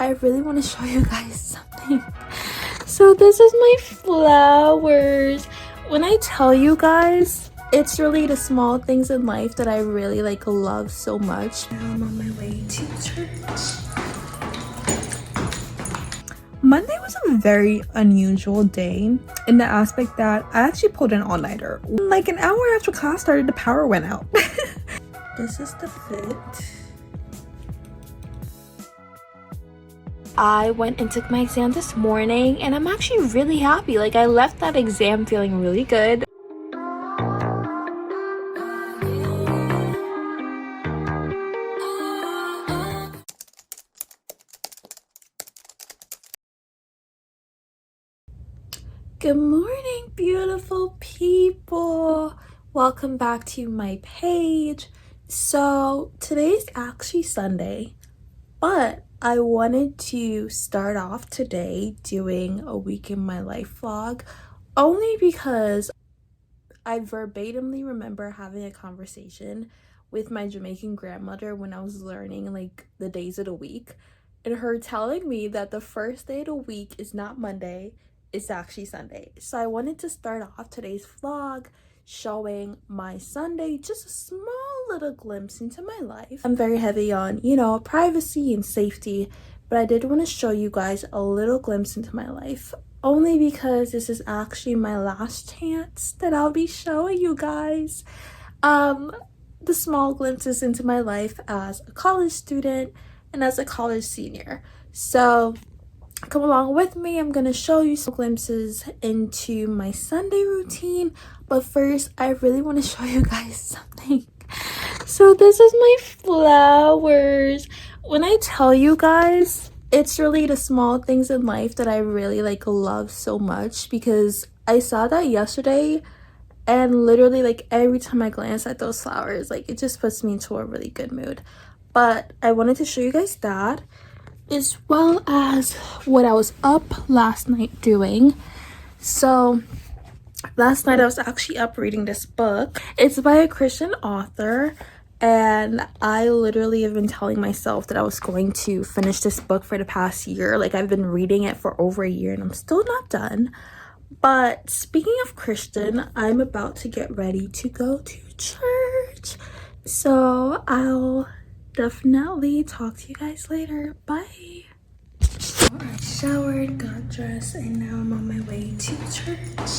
I really want to show you guys something. So this is my flowers. When I tell you guys, it's really the small things in life that I really love so much. Now I'm on my way to church. Monday was a very unusual day in the aspect that I actually pulled an all-nighter. Like an hour after class started, the power went out. This is the fit. I went and took my exam this morning and I'm actually really happy. Like, I left that exam feeling really good. Good morning, beautiful people. Welcome back to my page. So today's actually Sunday, but I wanted to start off today doing a week in my life vlog only because I verbatimly remember having a conversation with my Jamaican grandmother when I was learning the days of the week, and her telling me that the first day of the week is not Monday, it's actually Sunday. So I wanted to start off today's vlog showing my Sunday, just a small little glimpse into my life. I'm very heavy on, privacy and safety, but I did want to show you guys a little glimpse into my life, only because this is actually my last chance that I'll be showing you guys the small glimpses into my life as a college student and as a college senior. So come along with me. I'm gonna show you some glimpses into my Sunday routine, but first I really want to show you guys something. So this is my flowers. When I tell you guys, it's really the small things in life that I really love so much, because I saw that yesterday and literally every time I glance at those flowers, it just puts me into a really good mood. But I wanted to show you guys that, as well as what I was up last night doing. So last night I was actually up reading this book. It's by a Christian author, and I literally have been telling myself that I was going to finish this book for the past year. I've been reading it for over a year and I'm still not done. But speaking of Christian, I'm about to get ready to go to church, so I'll definitely talk to you guys later. Bye. I showered, got dressed, and now I'm on my way to church.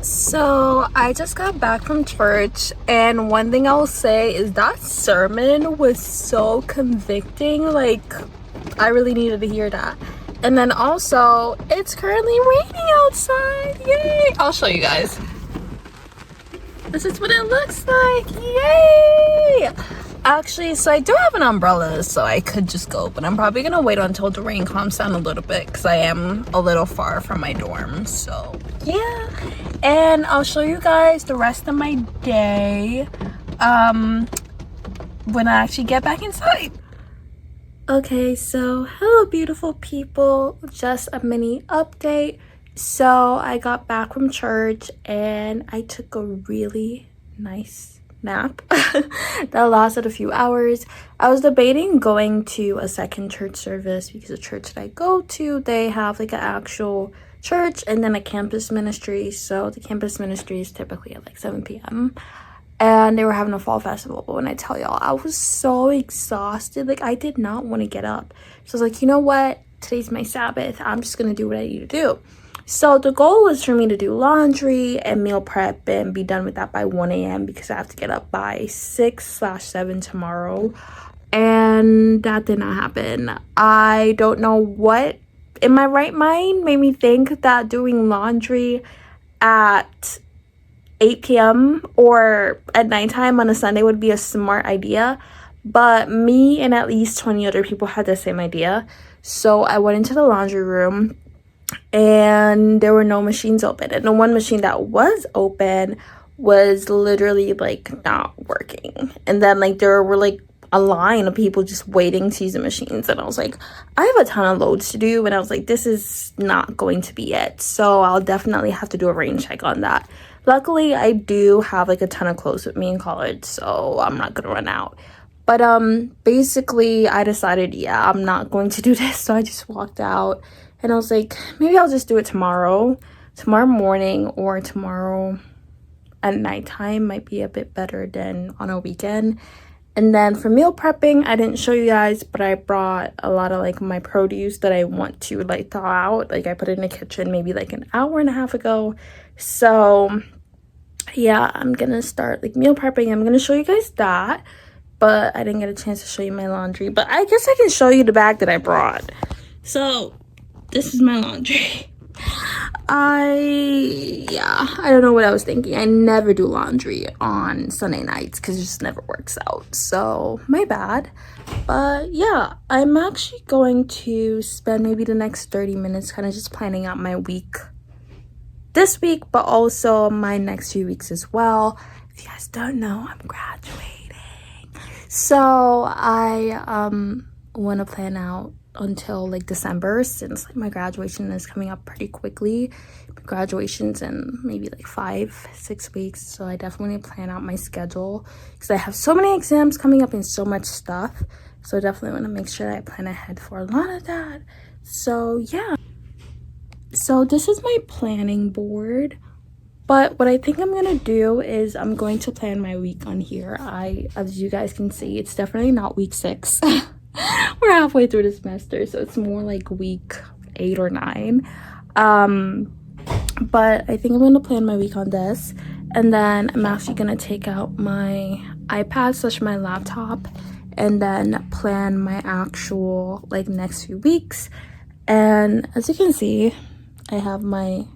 So I just got back from church, and one thing I'll say is that sermon was so convicting. I really needed to hear that. And then also, it's currently raining outside. Yay! I'll show you guys. This is what it looks like. Yay! Actually, so I do have an umbrella, so I could just go, but I'm probably gonna wait until the rain calms down a little bit because I am a little far from my dorm. So yeah, and I'll show you guys the rest of my day when I actually get back inside. Okay, so hello beautiful people, just a mini update. So I got back from church and I took a really nice nap that lasted a few hours. I was debating going to a second church service because the church that I go to, they have an actual church and then a campus ministry. So the campus ministry is typically at 7 p.m. and they were having a fall festival. But when I tell y'all, I was so exhausted. I did not want to get up. So I was you know what? Today's my Sabbath. I'm just going to do what I need to do. So the goal was for me to do laundry and meal prep and be done with that by 1 a.m. because I have to get up by 6/7 tomorrow. And that did not happen. I don't know what in my right mind made me think that doing laundry at 8 p.m. or at nighttime on a Sunday would be a smart idea. But me and at least 20 other people had the same idea. So I went into the laundry room and there were no machines open, and the one machine that was open was literally not working. And then there were a line of people just waiting to use the machines, and I was like, I have a ton of loads to do, and I was like, this is not going to be it. So I'll definitely have to do a rain check on that. Luckily, I do have like a ton of clothes with me in college, so I'm not gonna run out. But basically I decided, yeah, I'm not going to do this. So I just walked out, and I was like, maybe I'll just do it tomorrow morning, or tomorrow at nighttime might be a bit better than on a weekend. And then for meal prepping, I didn't show you guys, but I brought a lot of like my produce that I want to like thaw out. Like I put it in the kitchen maybe like an hour and a half ago. So yeah, I'm gonna start like meal prepping. I'm gonna show you guys that, but I didn't get a chance to show you my laundry. But I guess I can show you the bag that I brought. So this is my laundry. I don't know what I was thinking. I never do laundry on Sunday nights because it just never works out. So my bad. But yeah, I'm actually going to spend maybe the next 30 minutes kind of just planning out my week this week, but also my next few weeks as well. If you guys don't know, I'm graduating. So I want to plan out until like December, since like my graduation is coming up pretty quickly. Graduation's in maybe like 5-6 weeks, so I definitely need to plan out my schedule because I have so many exams coming up and so much stuff. So I definitely want to make sure that I plan ahead for a lot of that. So yeah, so this is my planning board. But what I think I'm gonna do is I'm going to plan my week on here. As you guys can see, it's definitely not week 6. We're halfway through the semester, so it's more like week 8 or 9. But I think I'm gonna plan my week on this, and then I'm actually gonna take out my iPad / my laptop and then plan my actual like next few weeks. And as you can see, I have my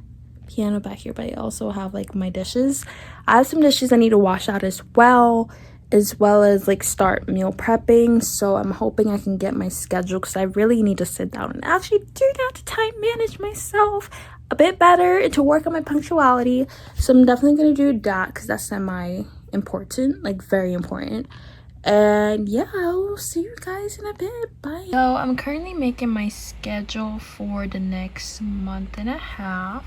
piano back here, but I also have like my dishes. I have some dishes I need to wash out as well as like start meal prepping. So I'm hoping I can get my schedule, because I really need to sit down and actually do that to time manage myself a bit better and to work on my punctuality. So I'm definitely going to do that because that's semi important, like very important. And yeah, I'll see you guys in a bit. Bye. So I'm currently making my schedule for the next month and a half,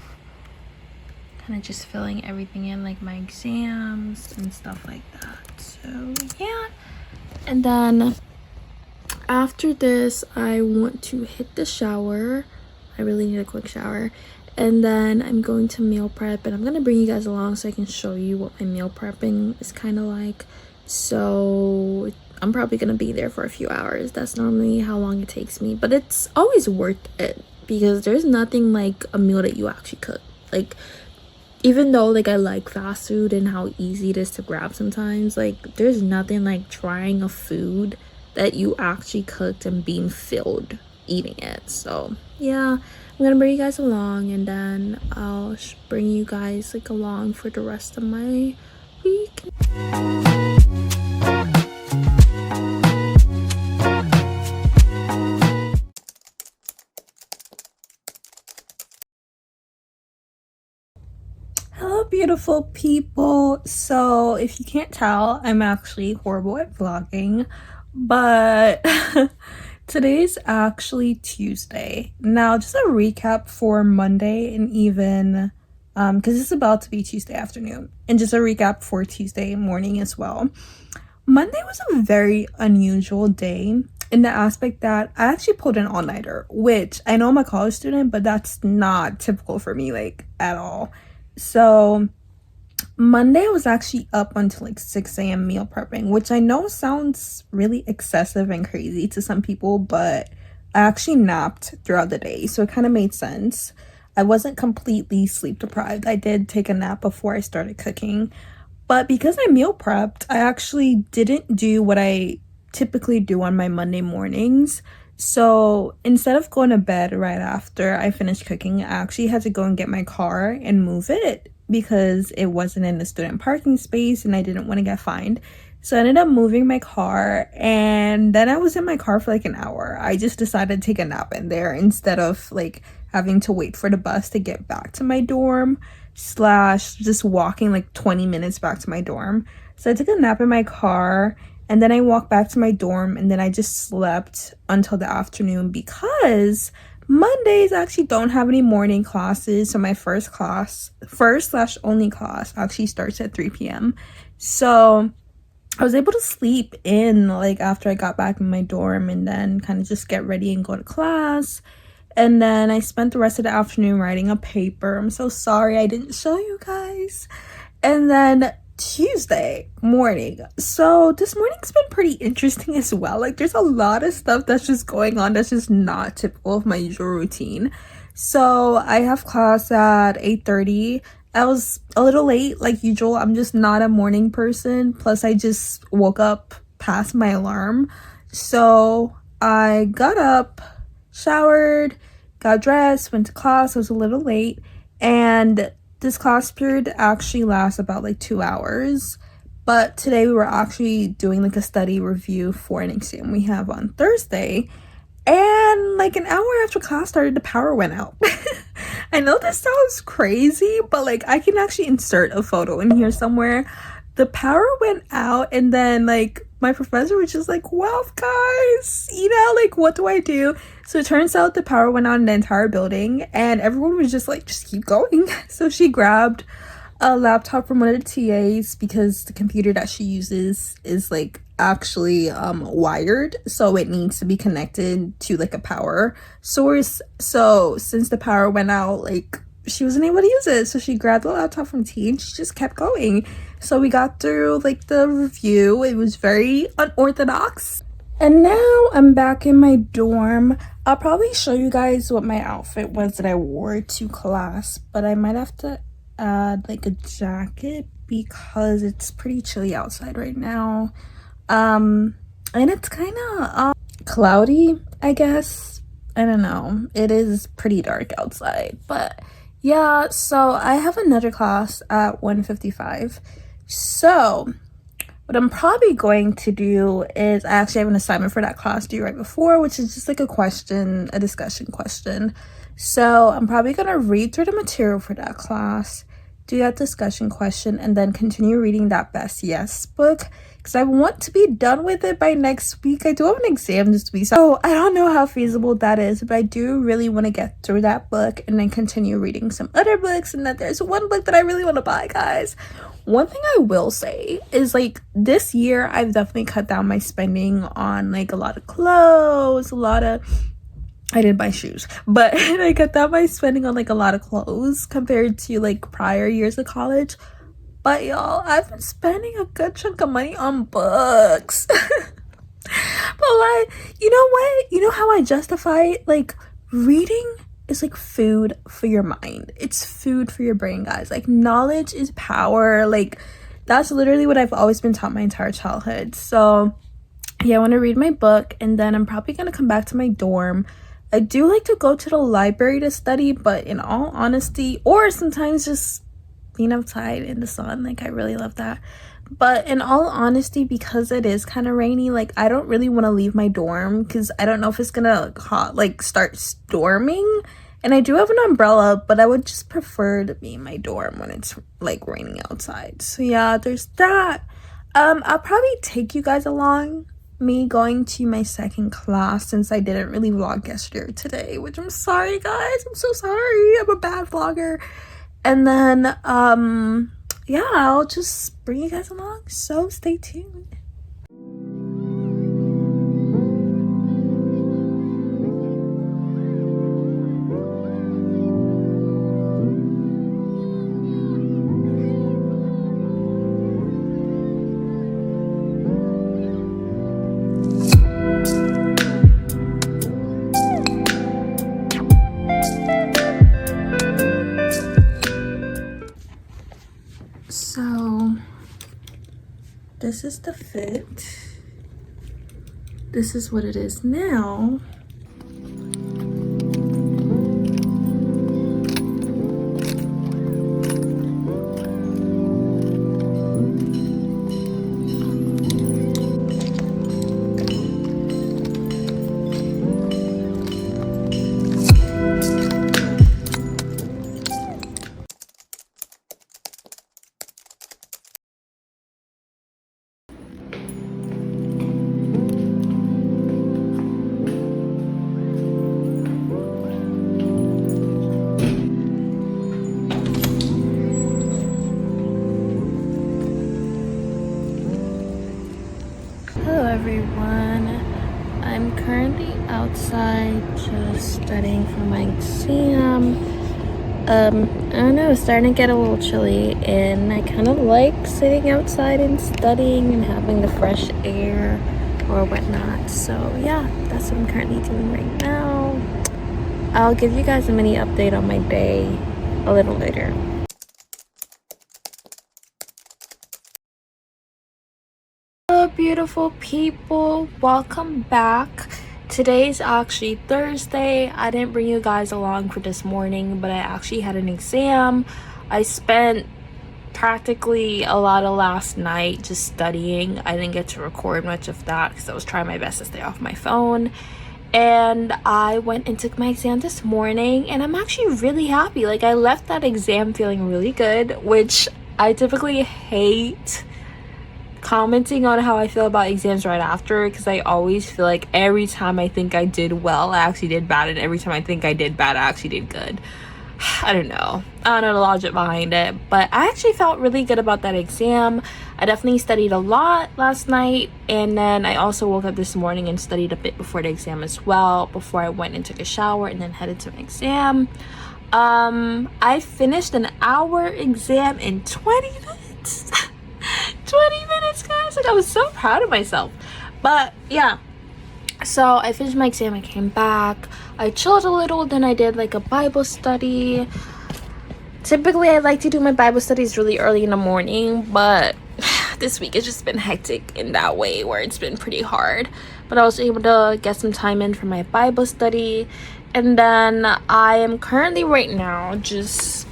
kind of just filling everything in, like my exams and stuff like that. So yeah, and then after this I want to hit the shower. I really need a quick shower, and then I'm going to meal prep, and I'm gonna bring you guys along so I can show you what my meal prepping is kind of like. So I'm probably gonna be there for a few hours. That's normally how long it takes me, but it's always worth it because there's nothing like a meal that you actually cook. Like, even though like I like fast food and how easy it is to grab sometimes, like there's nothing like trying a food that you actually cooked and being filled eating it. So yeah, I'm gonna bring you guys along, and then I'll bring you guys like along for the rest of my week. Hello beautiful people. So if you can't tell, I'm actually horrible at vlogging, but today's actually Tuesday. Now just a recap for Monday, and even because it's about to be Tuesday afternoon, and just a recap for Tuesday morning as well. Monday was a very unusual day in the aspect that I actually pulled an all-nighter, which I know I'm a college student, but that's not typical for me like at all. So Monday I was actually up until like 6 a.m. meal prepping, which I know sounds really excessive and crazy to some people, but I actually napped throughout the day, so it kind of made sense. I wasn't completely sleep deprived. I did take a nap before I started cooking, but because I meal prepped, I actually didn't do what I typically do on my Monday mornings. So instead of going to bed right after I finished cooking, I actually had to go and get my car and move it because it wasn't in the student parking space and I didn't want to get fined. So I ended up moving my car, and then I was in my car for like an hour. I just decided to take a nap in there instead of like having to wait for the bus to get back to my dorm / just walking like 20 minutes back to my dorm. So I took a nap in my car, and then I walked back to my dorm, and then I just slept until the afternoon because Mondays actually don't have any morning classes. So my first slash only class actually starts at 3 p.m. So I was able to sleep in like after I got back in my dorm, and then kind of just get ready and go to class. And then I spent the rest of the afternoon writing a paper. I'm so sorry I didn't show you guys. And then Tuesday morning. So this morning's been pretty interesting as well. Like there's a lot of stuff that's just going on that's just not typical of my usual routine. So I have class at 8:30. I was a little late like usual. I'm just not a morning person. Plus I just woke up past my alarm. So I got up, showered, got dressed, went to class. I was a little late, and this class period actually lasts about like 2 hours. But today we were actually doing like a study review for an exam we have on Thursday, and like an hour after class started, the power went out. I know this sounds crazy, but like I can actually insert a photo in here somewhere. The power went out, and then like my professor was just like, well guys, like what do I do? So it turns out the power went out in the entire building, and everyone was just like, just keep going. So she grabbed a laptop from one of the TAs because the computer that she uses is like actually wired, so it needs to be connected to like a power source. So since the power went out, like she wasn't able to use it, so she grabbed the laptop from T and she just kept going. So we got through like the review. It was very unorthodox, and now I'm back in my dorm. I'll probably show you guys what my outfit was that I wore to class, but I might have to add like a jacket because it's pretty chilly outside right now. And it's kind of cloudy, I guess. I don't know. It is pretty dark outside, but yeah. So I have another class at 1:55. So what I'm probably going to do is I actually have an assignment for that class due right before, which is just like a discussion question. So I'm probably going to read through the material for that class, do that discussion question, and then continue reading that Best Yes book because I want to be done with it by next week. I do have an exam this week, so I don't know how feasible that is, but I do really want to get through that book and then continue reading some other books. And then there's one book that I really want to buy, guys. One thing I will say is like this year I've definitely cut down my spending on like a lot of clothes, I didn't buy shoes, but I cut down my spending on like a lot of clothes compared to like prior years of college. But y'all, I've been spending a good chunk of money on books. But like, you know what? You know how I justify it? Like reading is like food for your mind. It's food for your brain, guys. Like knowledge is power. Like that's literally what I've always been taught my entire childhood. So yeah, I want to read my book, and then I'm probably going to come back to my dorm. I do like to go to the library to study, but in all honesty, or sometimes just being outside in the sun, like I really love that. But in all honesty, because it is kind of rainy, like I don't really want to leave my dorm because I don't know if it's gonna start storming. And I do have an umbrella, but I would just prefer to be in my dorm when it's like raining outside. So yeah, there's that. I'll probably take you guys along me going to my second class since I didn't really vlog yesterday or today, which I'm sorry, guys. I'm so sorry. I'm a bad vlogger. And then yeah, I'll just bring you guys along, so stay tuned. So this is the fit. This is what it is now. everyone. I'm currently outside just studying for my exam. I don't know, it's starting to get a little chilly and I kind of like sitting outside and studying and having the fresh air or whatnot. So yeah, that's what I'm currently doing right now. I'll give you guys a mini update on my day a little later. Hello beautiful people, welcome back. Today's actually Thursday. I didn't bring you guys along for this morning, but I actually had an exam. I spent practically a lot of last night just studying. I didn't get to record much of that because I was trying my best to stay off my phone. And I went and took my exam this morning and I'm actually really happy. Like, I left that exam feeling really good, which I typically hate commenting on how I feel about exams right after, because I always feel like every time I think I did well, I actually did bad, and every time I think I did bad, I actually did good. I don't know the logic behind it, but I actually felt really good about that exam. I definitely studied a lot last night, and then I also woke up this morning and studied a bit before the exam as well, before I went and took a shower and then headed to my exam. I finished an hour exam in 20 minutes. 20 minutes, guys. Like, I was so proud of myself. But yeah, so I finished my exam, I came back, I chilled a little, then I did like a Bible study. Typically I like to do my Bible studies really early in the morning, but this week it's just been hectic in that way where it's been pretty hard. But I was able to get some time in for my Bible study, and then I am currently right now just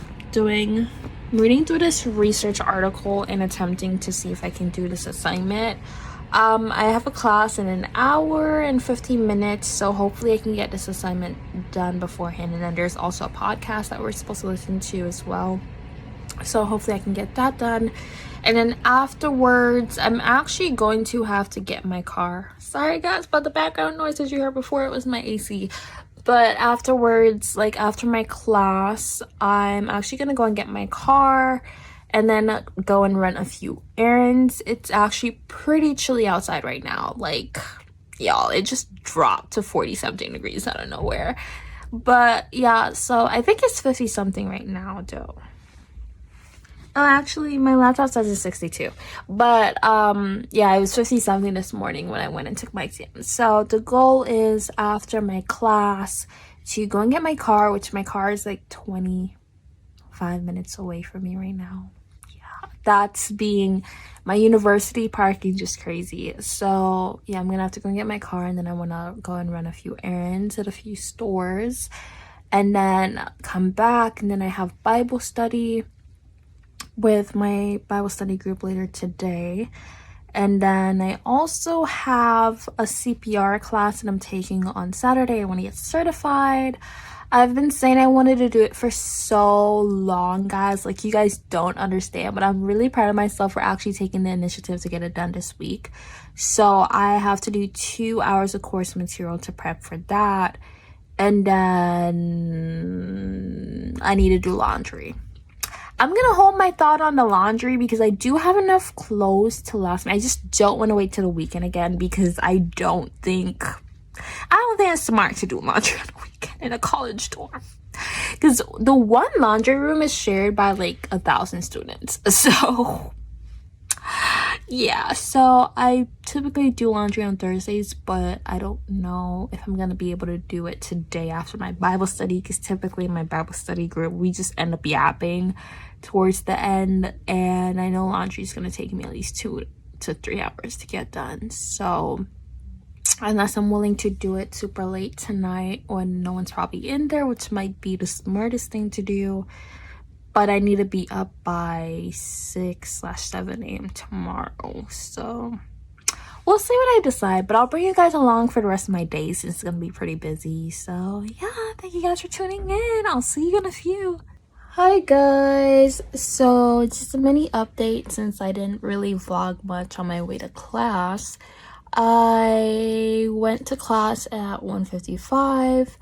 reading through this research article and attempting to see if I can do this assignment. I have a class in an hour and 15 minutes, so hopefully I can get this assignment done beforehand. And then there's also a podcast that we're supposed to listen to as well, so hopefully I can get that done. And then afterwards, I'm actually going to have to get my car. Sorry guys about the background noise. As you heard before, it was my AC. But afterwards, like after my class, I'm actually gonna go and get my car and then go and run a few errands. It's actually pretty chilly outside right now. Like, y'all, it just dropped to 40 something degrees out of nowhere. But yeah, so I think it's 50 something right now though. Oh, actually, my laptop says it's 62. But yeah, it was 50 something this morning when I went and took my exam. So the goal is after my class to go and get my car, which my car is like 25 minutes away from me right now. Yeah, that's being my university parking just crazy. So yeah, I'm gonna have to go and get my car, and then I want to go and run a few errands at a few stores and then come back, and then I have Bible study with my Bible study group later today. And then I also have a CPR class that I'm taking on Saturday. I want to get certified. I've been saying I wanted to do it for so long, guys. Like, you guys don't understand, but I'm really proud of myself for actually taking the initiative to get it done this week. So I have to do 2 hours of course material to prep for that, and then I need to do laundry. I'm gonna hold my thought on the laundry because I do have enough clothes to last me. I just don't want to wait till the weekend again, because I don't think it's smart to do laundry on the weekend in a college dorm, because the one laundry room is shared by like 1,000 students. So yeah, so I typically do laundry on Thursdays, but I don't know if I'm gonna be able to do it today after my Bible study, because typically in my Bible study group we just end up yapping towards the end, and I know laundry is gonna take me at least 2 to 3 hours to get done. So unless I'm willing to do it super late tonight when no one's probably in there, which might be the smartest thing to do, but I need to be up by 6/7 a.m. tomorrow. So we'll see what I decide, but I'll bring you guys along for the rest of my day since it's gonna be pretty busy. So yeah, thank you guys for tuning in. I'll see you in a few. Hi guys, so just a mini update since I didn't really vlog much on my way to class. I went to class at 1:55,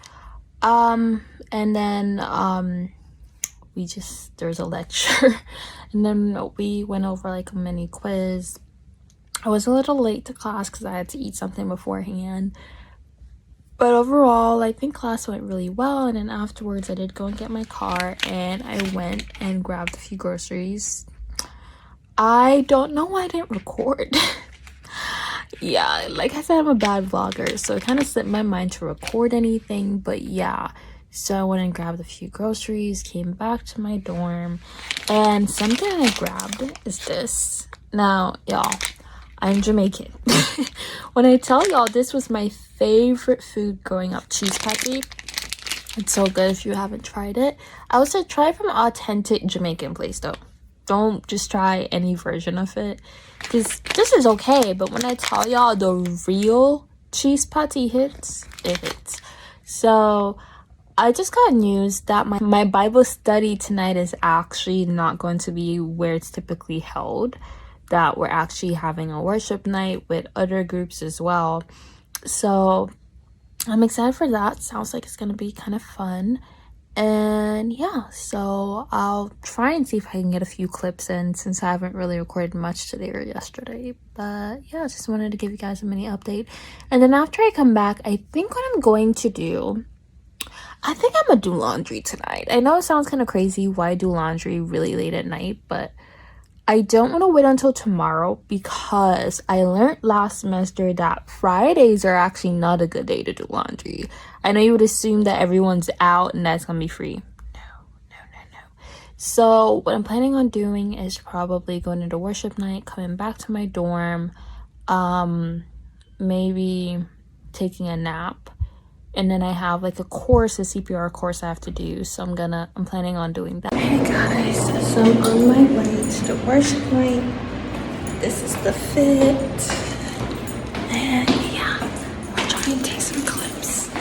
and then there was a lecture and then we went over like a mini quiz, I was a little late to class because I had to eat something beforehand. But overall, I think class went really well. And then afterwards, I did go and get my car and I went and grabbed a few groceries. I don't know why I didn't record. Yeah, like I said, I'm a bad vlogger, so it kind of slipped my mind to record anything. But yeah, so I went and grabbed a few groceries, came back to my dorm, and something I grabbed is this. Now, y'all, I'm Jamaican. When I tell y'all this was my favorite food growing up, cheese patty. It's so good if you haven't tried it. I would say try it from an authentic Jamaican place though. Don't just try any version of it. This is okay, but when I tell y'all the real cheese patty hits, it hits. So I just got news that my Bible study tonight is actually not going to be where it's typically held. That we're actually having a worship night with other groups as well. So I'm excited for that. Sounds like it's gonna be kind of fun. And yeah, so I'll try and see if I can get a few clips in since I haven't really recorded much today or yesterday. But yeah, just wanted to give you guys a mini update. And then after I come back, I think what I'm going to do, I think I'm gonna do laundry tonight. I know it sounds kind of crazy why I do laundry really late at night, but I don't want to wait until tomorrow because I learned last semester that Fridays are actually not a good day to do laundry. I know you would assume that everyone's out and that's going to be free. No. So what I'm planning on doing is probably going into worship night, coming back to my dorm, maybe taking a nap. And then I have like a CPR course I have to do. So I'm planning on doing that. Hey guys, so I'm on my way to the worship night. This is the fit. And yeah, I'll try and take some clips.